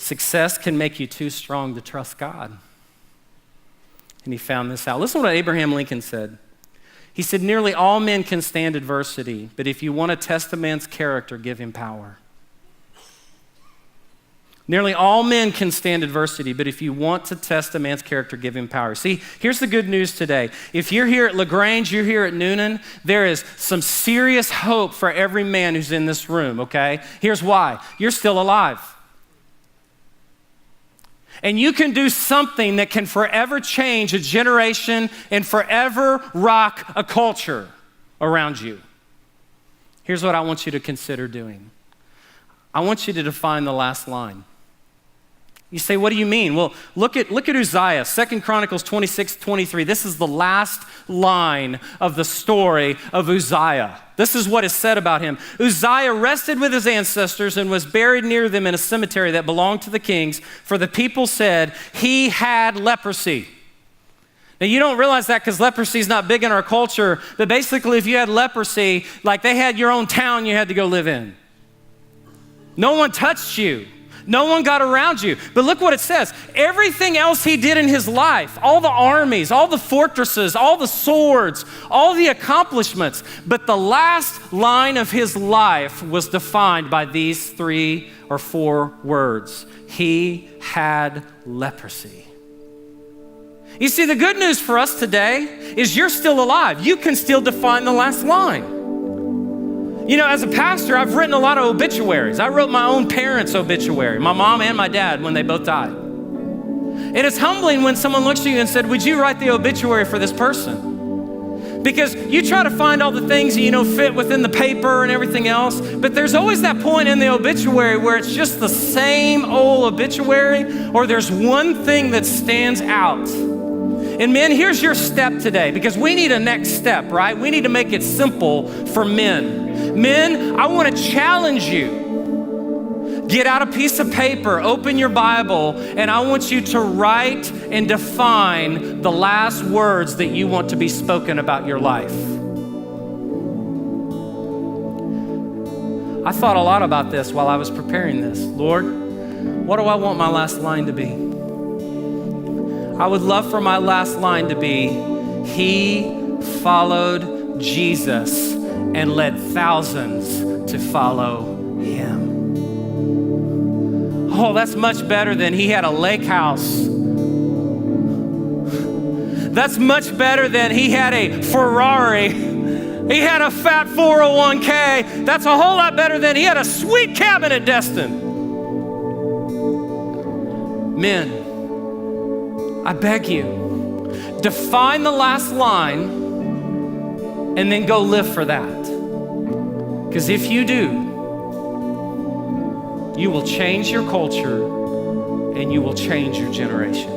Success can make you too strong to trust God. And he found this out. Listen to what Abraham Lincoln said. He said, nearly all men can stand adversity, but if you want to test a man's character, give him power. Nearly all men can stand adversity, but if you want to test a man's character, give him power. See, here's the good news today. If you're here at LaGrange, you're here at Noonan, there is some serious hope for every man who's in this room, okay? Here's why. You're still alive. And you can do something that can forever change a generation and forever rock a culture around you. Here's what I want you to consider doing. I want you to define the last line. You say, what do you mean? Well, look at Uzziah, 2 Chronicles 26:23. This is the last line of the story of Uzziah. This is what is said about him. Uzziah rested with his ancestors and was buried near them in a cemetery that belonged to the kings, for the people said he had leprosy. Now, you don't realize that because leprosy is not big in our culture, but basically if you had leprosy, like they had your own town you had to go live in. No one touched you. No one got around you. But look what it says. Everything else he did in his life, all the armies, all the fortresses, all the swords, all the accomplishments, but the last line of his life was defined by these 3 or 4 words. He had leprosy. You see, the good news for us today is you're still alive. You can still define the last line. You know, as a pastor, I've written a lot of obituaries. I wrote my own parents' obituary, my mom and my dad when they both died. And it's humbling when someone looks at you and said, would you write the obituary for this person? Because you try to find all the things that, fit within the paper and everything else, but there's always that point in the obituary where it's just the same old obituary, or there's one thing that stands out. And men, here's your step today, because we need a next step, right? We need to make it simple for men. Men, I want to challenge you. Get out a piece of paper, open your Bible, and I want you to write and define the last words that you want to be spoken about your life. I thought a lot about this while I was preparing this. Lord, what do I want my last line to be? I would love for my last line to be, he followed Jesus and led thousands to follow him. Oh, that's much better than he had a lake house. That's much better than he had a Ferrari. He had a fat 401k. That's a whole lot better than he had a sweet cabin at Destin. Men, I beg you, define the last line and then go live for that. Because if you do, you will change your culture and you will change your generation.